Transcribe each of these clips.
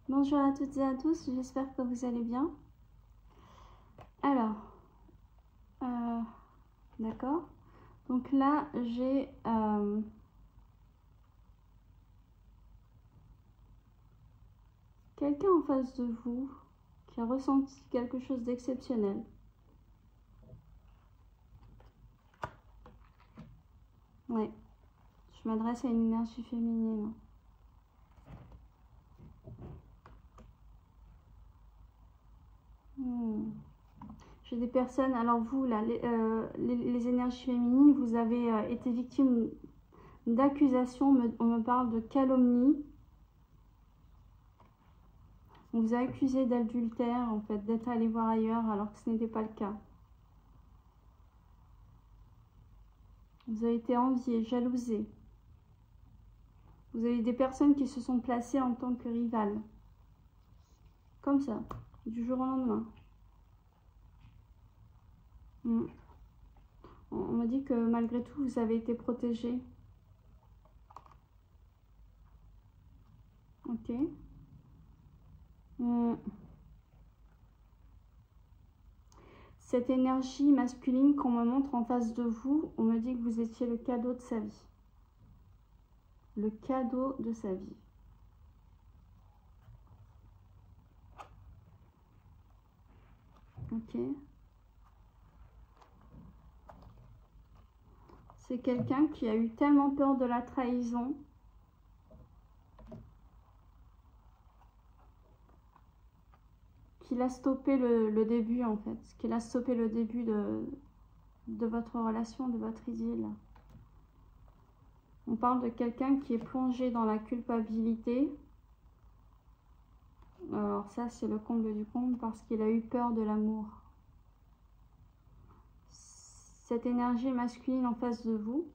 Bonjour à toutes et à tous, j'espère que vous allez bien. Alors, d'accord. Donc là, j'ai quelqu'un en face de vous qui a ressenti quelque chose d'exceptionnel. Ouais, je m'adresse à une énergie féminine. J'ai des personnes, alors vous, là, les énergies féminines, vous avez été victime d'accusations, on me parle de calomnie. On vous a accusé d'adultère, en fait, d'être allé voir ailleurs alors que ce n'était pas le cas. Vous avez été envié, jalousé. Vous avez des personnes qui se sont placées en tant que rivales. Comme ça, du jour au lendemain. On m'a dit que malgré tout, vous avez été protégé. Ok. Cette énergie masculine qu'on me montre en face de vous, on me dit que vous étiez le cadeau de sa vie. Le cadeau de sa vie. Ok. C'est quelqu'un qui a eu tellement peur de la trahison qu'il a stoppé le début, en fait. Qu'il a stoppé le début de votre relation, de votre idylle. On parle de quelqu'un qui est plongé dans la culpabilité. Alors ça, c'est le comble du comble parce qu'il a eu peur de l'amour. Cette énergie masculine en face de vous,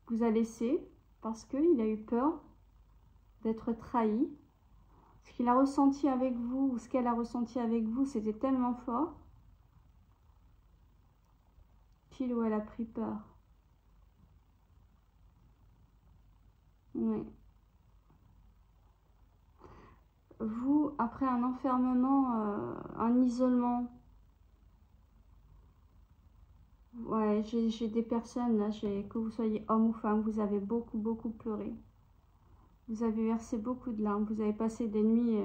vous a laissé parce qu'il a eu peur d'être trahi. Ce qu'il a ressenti avec vous, ou ce qu'elle a ressenti avec vous, c'était tellement fort qu'il ou elle a pris peur. Oui. Vous, après un enfermement, un isolement, ouais, j'ai des personnes, là, que vous soyez homme ou femme, vous avez beaucoup pleuré. Vous avez versé beaucoup de larmes, vous avez passé des nuits,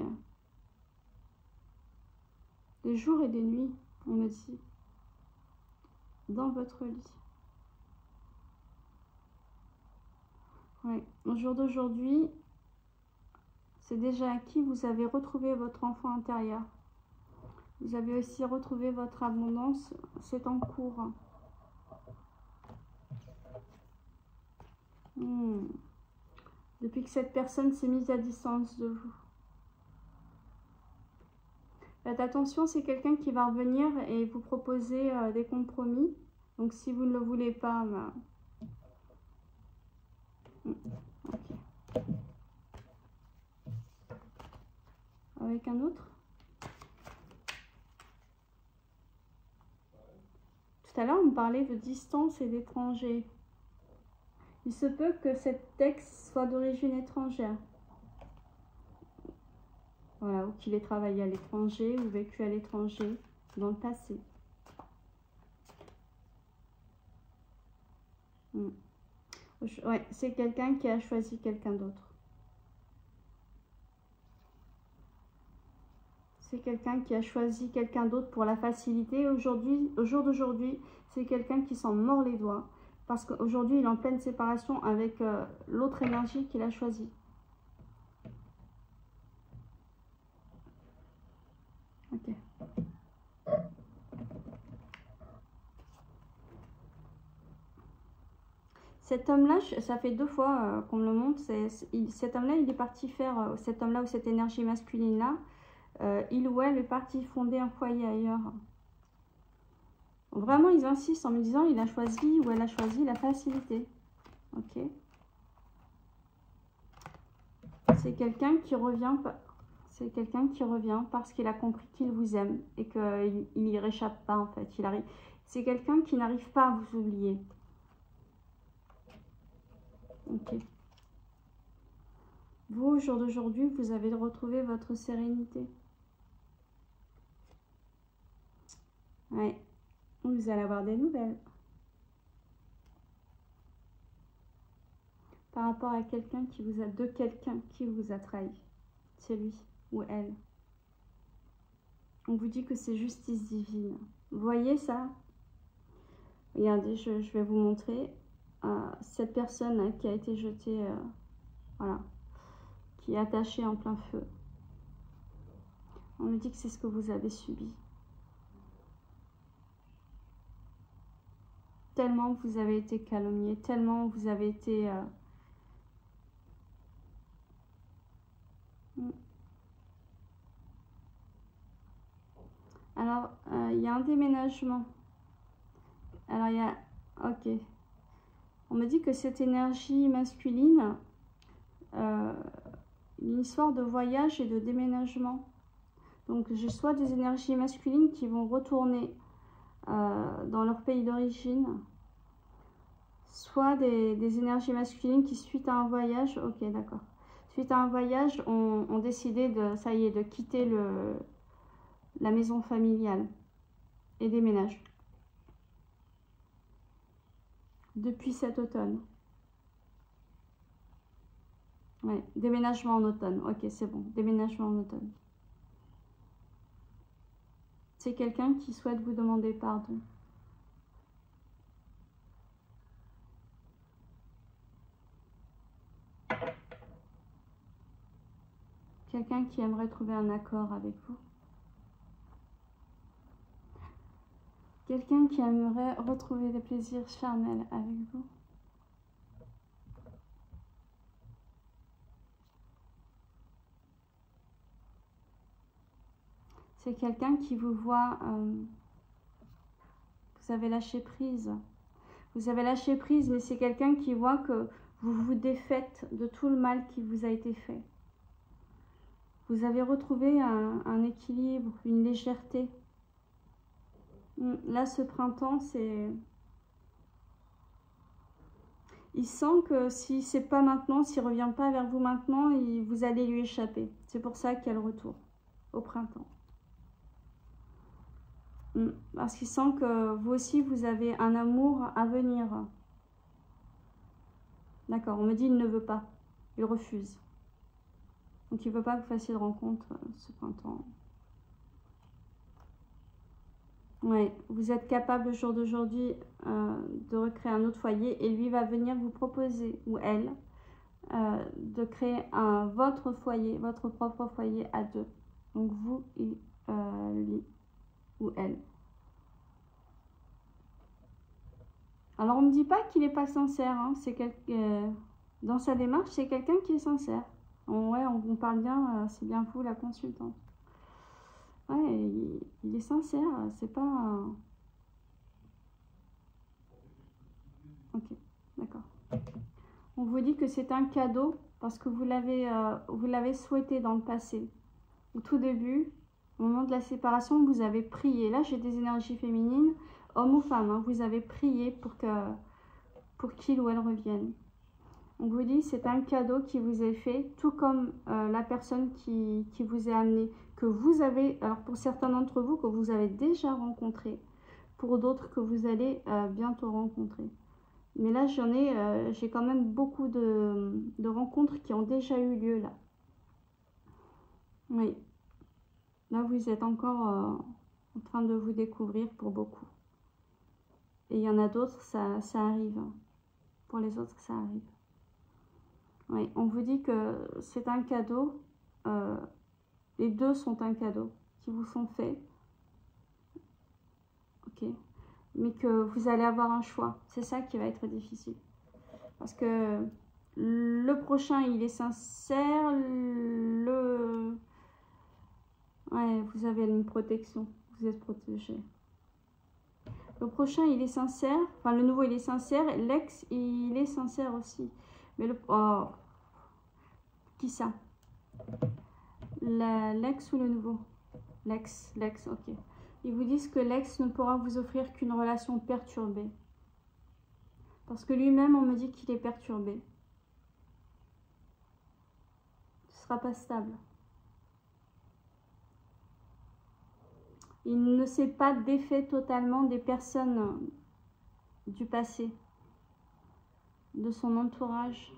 des jours et des nuits, on me dit, dans votre lit. Ouais. Au jour d'aujourd'hui, c'est déjà acquis, vous avez retrouvé votre enfant intérieur. Vous avez aussi retrouvé votre abondance, c'est en cours. Depuis que cette personne s'est mise à distance de vous. Faites attention, c'est quelqu'un qui va revenir et vous proposer des compromis. Donc si vous ne le voulez pas, bah... Ok. Avec un autre. Tout à l'heure, on me parlait de distance et d'étranger. Il se peut que cet ex soit d'origine étrangère. Voilà, ou qu'il ait travaillé à l'étranger ou vécu à l'étranger dans le passé. Ouais, c'est quelqu'un qui a choisi quelqu'un d'autre. C'est quelqu'un qui a choisi quelqu'un d'autre pour la facilité. Aujourd'hui, au jour d'aujourd'hui, c'est quelqu'un qui s'en mord les doigts. Parce qu'aujourd'hui, il est en pleine séparation avec l'autre énergie qu'il a choisie. Ok. Cet homme-là, ça fait 2 fois qu'on me le montre. Cet homme-là, il est parti faire, cet homme-là ou cette énergie masculine-là, il ou elle est parti fonder un foyer ailleurs. Vraiment, ils insistent en me disant, il a choisi ou elle a choisi la facilité. Ok. C'est quelqu'un qui revient. C'est quelqu'un qui revient parce qu'il a compris qu'il vous aime et qu'il n'y réchappe pas en fait. C'est quelqu'un qui n'arrive pas à vous oublier. Ok. Vous, au jour d'aujourd'hui, vous avez retrouvé votre sérénité. Ouais, vous allez avoir des nouvelles. Par rapport à quelqu'un qui vous a, de quelqu'un qui vous a trahi. C'est lui ou elle. On vous dit que c'est justice divine. Vous voyez ça? Regardez, je vais vous montrer. Cette personne là, qui a été jetée, voilà, qui est attachée en plein feu. On me dit que c'est ce que vous avez subi. Tellement vous avez été calomnié, tellement vous avez été... Alors, il y a un déménagement. Alors, il y a... Ok. On me dit que cette énergie masculine, une histoire de voyage et de déménagement. Donc, j'ai soit des énergies masculines qui vont retourner dans leur pays d'origine, soit des énergies masculines qui, suite à un voyage, ok, d'accord. Suite à un voyage, ont décidé de, ça y est, de quitter la maison familiale et déménagent. Depuis cet automne. Ouais, déménagement en automne. Ok, c'est bon. Déménagement en automne. C'est quelqu'un qui souhaite vous demander pardon. Quelqu'un qui aimerait trouver un accord avec vous. Quelqu'un qui aimerait retrouver des plaisirs charnels avec vous. C'est quelqu'un qui vous voit, vous avez lâché prise. Vous avez lâché prise, mais c'est quelqu'un qui voit que vous vous défaites de tout le mal qui vous a été fait. Vous avez retrouvé un équilibre, une légèreté. Là, ce printemps, c'est... Il sent que si c'est pas maintenant, s'il ne revient pas vers vous maintenant, vous allez lui échapper. C'est pour ça qu'il y a le retour au printemps. Parce qu'il sent que vous aussi, vous avez un amour à venir. D'accord, on me dit qu'il ne veut pas. Il refuse. Donc il ne veut pas que vous fassiez de rencontre ce printemps. Oui, vous êtes capable au jour d'aujourd'hui de recréer un autre foyer et lui va venir vous proposer, ou elle, de créer votre foyer, votre propre foyer à deux. Donc vous et lui ou elle. Alors on ne me dit pas qu'il n'est pas sincère, hein. Dans sa démarche, c'est quelqu'un qui est sincère. Ouais, on parle bien, c'est bien vous la consultante. Ouais, il est sincère, c'est pas... Ok, d'accord. On vous dit que c'est un cadeau parce que vous l'avez souhaité dans le passé. Au tout début, au moment de la séparation, vous avez prié. Là, j'ai des énergies féminines, homme ou femme, hein, vous avez prié pour qu'il ou elle revienne. On vous dit c'est un cadeau qui vous est fait, tout comme la personne qui vous est amenée, que vous avez, alors pour certains d'entre vous, que vous avez déjà rencontré, pour d'autres que vous allez bientôt rencontrer. Mais là, j'ai quand même beaucoup de rencontres qui ont déjà eu lieu là. Oui. Là, vous êtes encore en train de vous découvrir pour beaucoup. Et il y en a d'autres, ça arrive. Pour les autres, ça arrive. Oui, on vous dit que c'est un cadeau. Les deux sont un cadeau qui vous sont faits. Ok. Mais que vous allez avoir un choix. C'est ça qui va être difficile. Parce que le prochain, il est sincère. Ouais, vous avez une protection. Vous êtes protégé. Le prochain, il est sincère. Enfin, le nouveau, il est sincère. L'ex, il est sincère aussi. Mais le... Oh. Qui ça? L'ex ou le nouveau? L'ex, ok. Ils vous disent que l'ex ne pourra vous offrir qu'une relation perturbée. Parce que lui-même, on me dit qu'il est perturbé. sera pas stable. Il ne s'est pas défait totalement des personnes du passé, de son entourage.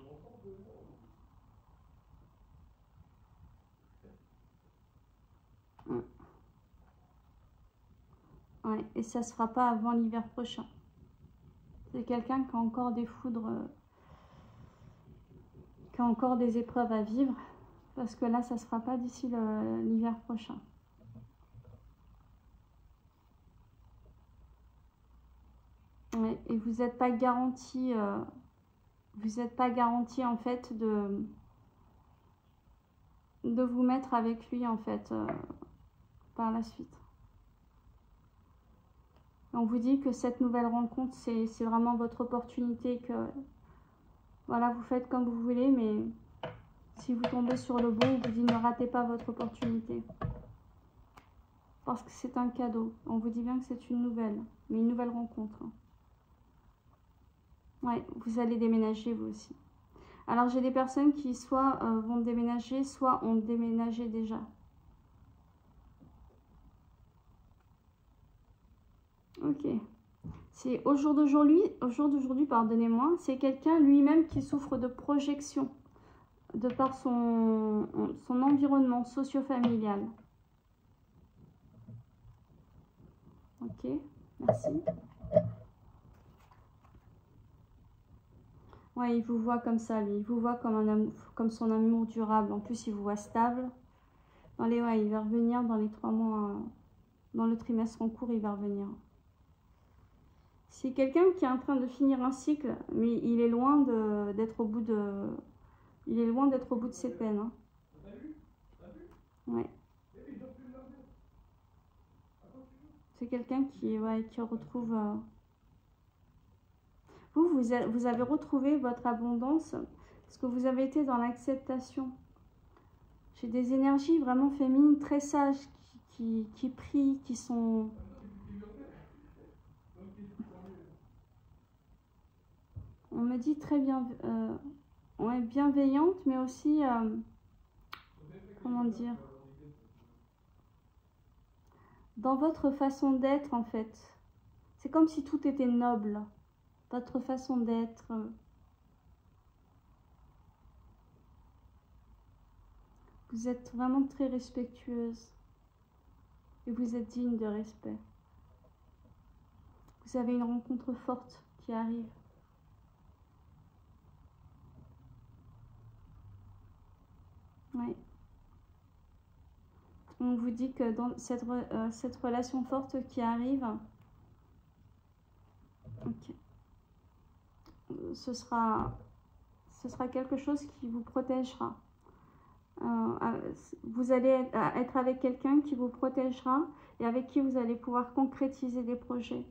Ouais, et ça ne se fera pas avant l'hiver prochain. C'est quelqu'un qui a encore des foudres, qui a encore des épreuves à vivre, parce que là, ça ne se fera pas d'ici l'hiver prochain. Ouais, et vous n'êtes pas garanti, en fait de vous mettre avec lui en fait par la suite. On vous dit que cette nouvelle rencontre, c'est vraiment votre opportunité, que voilà, vous faites comme vous voulez, mais si vous tombez sur le bon, on vous dit ne ratez pas votre opportunité. Parce que c'est un cadeau. On vous dit bien que c'est une nouvelle, mais une nouvelle rencontre. Ouais, vous allez déménager vous aussi. Alors j'ai des personnes qui soit vont déménager, soit ont déménagé déjà. Ok. C'est au jour d'aujourd'hui, pardonnez-moi, c'est quelqu'un lui-même qui souffre de projection de par son environnement socio-familial. Ok, merci. Ouais, il vous voit comme ça, lui. Il vous voit comme un amour, comme son amour durable. En plus, il vous voit stable. Ouais, il va revenir dans les 3 mois, dans le trimestre en cours, il va revenir. C'est quelqu'un qui est en train de finir un cycle, mais il est loin d'être au bout de... Il est loin d'être au bout de ses peines. Hein. Ouais. C'est quelqu'un qui retrouve... Vous avez retrouvé votre abondance parce que vous avez été dans l'acceptation. J'ai des énergies vraiment féminines très sages qui prient, qui sont... On me dit très bien... ouais, bienveillante, mais aussi... comment dire, dans votre façon d'être en fait. C'est comme si tout était noble. Votre façon d'être. Vous êtes vraiment très respectueuse. Et vous êtes digne de respect. Vous avez une rencontre forte qui arrive. Oui. On vous dit que dans cette relation forte qui arrive, okay, ce sera quelque chose qui vous protégera. Vous allez être avec quelqu'un qui vous protégera et avec qui vous allez pouvoir concrétiser des projets.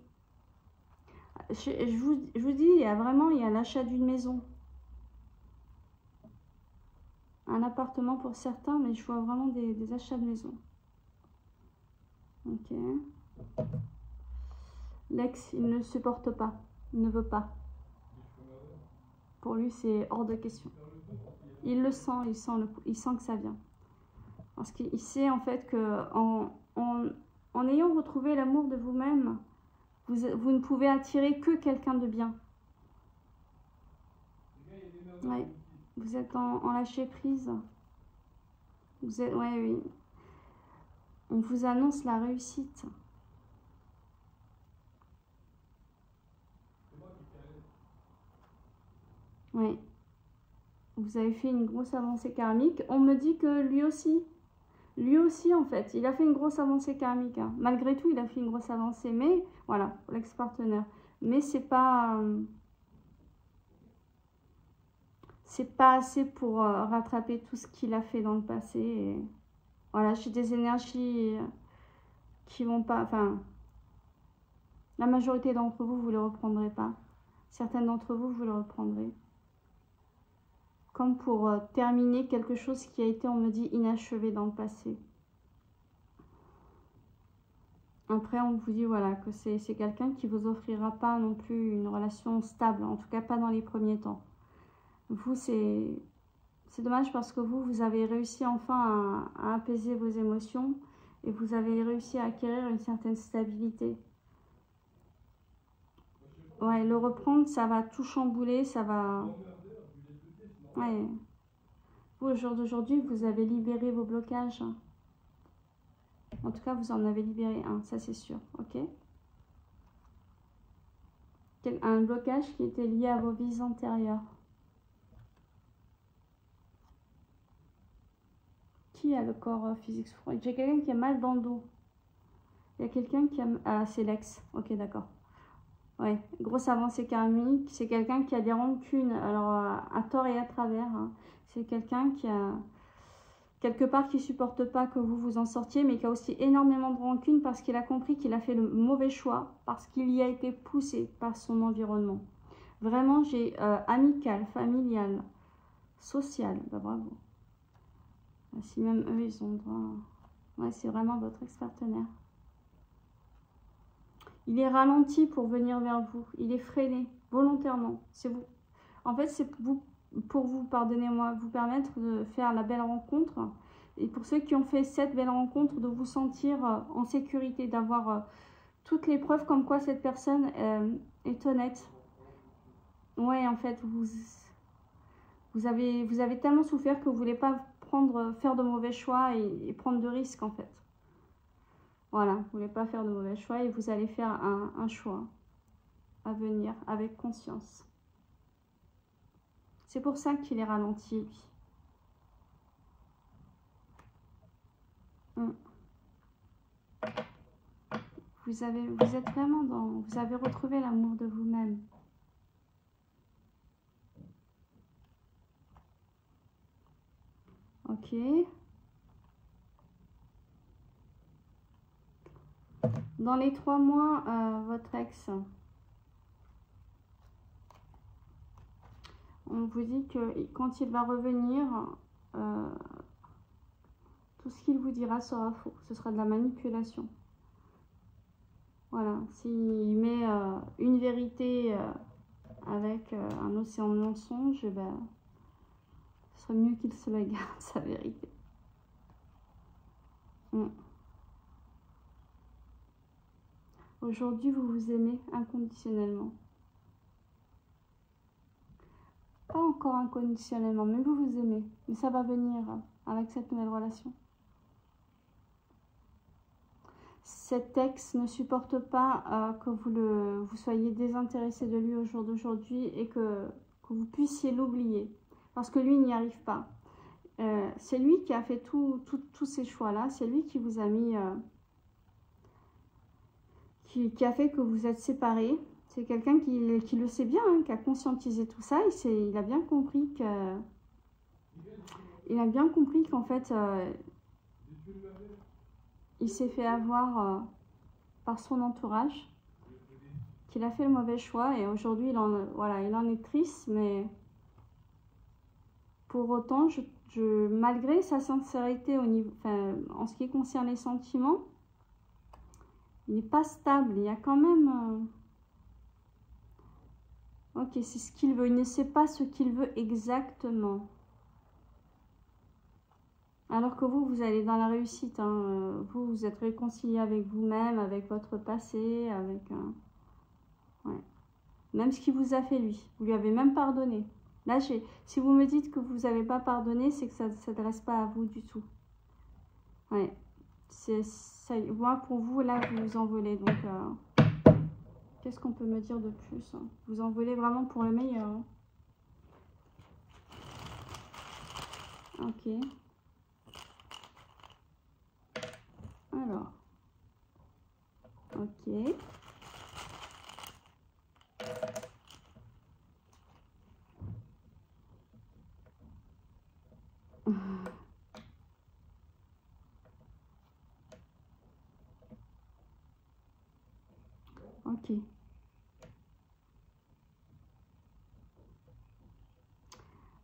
Je vous dis, il y a l'achat d'une maison. Un appartement pour certains, mais je vois vraiment des achats de maison. Ok. L'ex, il ne supporte pas, il ne veut pas. Pour lui, c'est hors de question. Il le sent, il sent que ça vient. Parce qu'il sait en fait que en ayant retrouvé l'amour de vous-même, vous ne pouvez attirer que quelqu'un de bien. Ouais. Vous êtes en lâcher prise. Vous êtes, ouais, oui. On vous annonce la réussite. Oui. Vous avez fait une grosse avancée karmique. On me dit que lui aussi en fait, il a fait une grosse avancée karmique. Hein. Malgré tout, il a fait une grosse avancée. Mais voilà, l'ex-partenaire. Mais c'est pas assez pour rattraper tout ce qu'il a fait dans le passé. Et voilà, j'ai des énergies qui vont pas... Enfin, la majorité d'entre vous, vous ne le reprendrez pas. Certaines d'entre vous, vous le reprendrez. Comme pour terminer quelque chose qui a été, on me dit, inachevé dans le passé. Après, on vous dit, voilà, que c'est quelqu'un qui ne vous offrira pas non plus une relation stable. En tout cas, pas dans les premiers temps. Vous, c'est C'est dommage parce que vous avez réussi enfin à apaiser vos émotions et vous avez réussi à acquérir une certaine stabilité. Ouais, le reprendre, ça va tout chambouler, ça va... Ouais. Vous, au jour d'aujourd'hui, vous avez libéré vos blocages. En tout cas, vous en avez libéré un, ça c'est sûr, ok? Un blocage qui était lié à vos vies antérieures. Qui a le corps physique souffrant? J'ai quelqu'un qui a mal dans le dos. Il y a quelqu'un qui a... Ah, c'est l'ex. Ok, d'accord. Ouais, grosse avancée karmique. C'est quelqu'un qui a des rancunes, alors à tort et à travers. Hein. C'est quelqu'un qui a... quelque part qui supporte pas que vous vous en sortiez, mais qui a aussi énormément de rancune parce qu'il a compris qu'il a fait le mauvais choix, parce qu'il y a été poussé par son environnement. Vraiment, j'ai amical, familial, social. Bah, bravo. Si même eux, ils ont droit... Ouais, c'est vraiment votre ex-partenaire. Il est ralenti pour venir vers vous. Il est freiné, volontairement. C'est vous. En fait, c'est pour vous, pardonnez-moi, vous permettre de faire la belle rencontre. Et pour ceux qui ont fait cette belle rencontre, de vous sentir en sécurité, d'avoir toutes les preuves comme quoi cette personne est honnête. Ouais, en fait, vous avez tellement souffert que vous ne voulez pas faire de mauvais choix et prendre de risques, en fait. Voilà, vous ne voulez pas faire de mauvais choix et vous allez faire un choix à venir avec conscience. C'est pour ça qu'il est ralenti, lui. Vous êtes vraiment dans... Vous avez retrouvé l'amour de vous-même. Ok. Dans les 3 mois, votre ex, on vous dit que quand il va revenir, tout ce qu'il vous dira sera faux. Ce sera de la manipulation. Voilà. S'il met une vérité avec un océan de mensonges, ben, ce serait mieux qu'il se la garde, sa vérité. Aujourd'hui, vous vous aimez inconditionnellement. Pas encore inconditionnellement, mais vous vous aimez. Mais ça va venir avec cette nouvelle relation. Cet ex ne supporte pas que vous soyez désintéressé de lui au jour d'aujourd'hui et que vous puissiez l'oublier. Parce que lui n'y arrive pas. C'est lui qui a fait tous ces choix-là. C'est lui qui vous a mis... qui a fait que vous êtes séparés. C'est quelqu'un qui le sait bien, hein, qui a conscientisé tout ça. Il a bien compris que... Il a bien compris qu'en fait... il s'est fait avoir par son entourage, qu'il a fait le mauvais choix et aujourd'hui il en est triste, mais pour autant, malgré sa sincérité en ce qui concerne les sentiments, il n'est pas stable, il y a quand même... Ok, c'est ce qu'il veut, il ne sait pas ce qu'il veut exactement. Alors que vous allez dans la réussite, hein. Vous êtes réconcilié avec vous-même, avec votre passé, avec... ouais. Même ce qu'il vous a fait lui, vous lui avez même pardonné. Là, si vous me dites que vous n'avez pas pardonné, c'est que ça ne s'adresse pas à vous du tout. Ouais. Moi, pour vous, là, vous vous envolez. Donc, qu'est-ce qu'on peut me dire de plus, hein? Vous envolez vraiment pour le meilleur. Hein. Ok. Alors. Ok. Ok.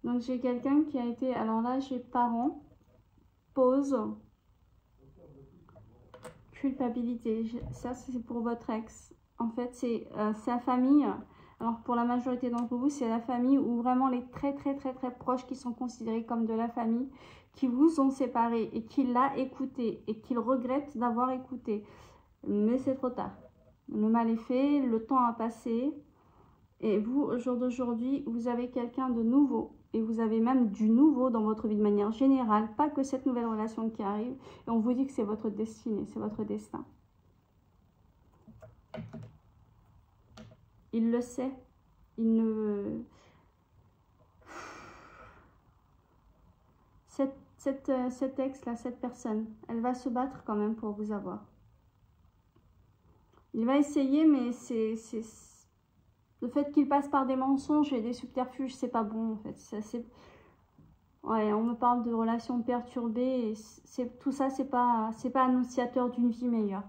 Donc j'ai quelqu'un qui a été... Alors là, j'ai parents, pause, culpabilité. Ça, c'est pour votre ex. En fait, c'est sa famille. Alors pour la majorité d'entre vous, c'est la famille ou vraiment les très proches qui sont considérés comme de la famille, qui vous ont séparés et qui l'a écouté et qu'il regrette d'avoir écouté. Mais c'est trop tard. Le mal est fait, le temps a passé. Et vous, au jour d'aujourd'hui, vous avez quelqu'un de nouveau. Et vous avez même du nouveau dans votre vie de manière générale. Pas que cette nouvelle relation qui arrive. Et on vous dit que c'est votre destinée, c'est votre destin. Il le sait. Il ne... Cet ex-là, cette personne, elle va se battre quand même pour vous avoir. Il va essayer, mais c'est le fait qu'il passe par des mensonges et des subterfuges, c'est pas bon en fait. Ouais, on me parle de relations perturbées et tout ça, c'est pas annonciateur d'une vie meilleure.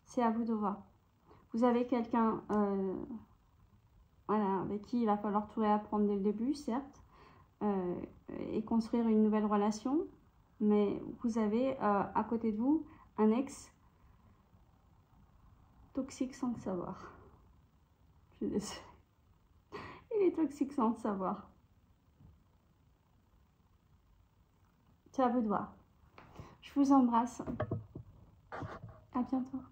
C'est à vous de voir. Vous avez quelqu'un, voilà, avec qui il va falloir tout réapprendre dès le début, certes, et construire une nouvelle relation. Mais vous avez à côté de vous un ex toxique sans le savoir. Je suis désolée. Il est toxique sans le savoir. C'est à vous de voir. Je vous embrasse. À bientôt.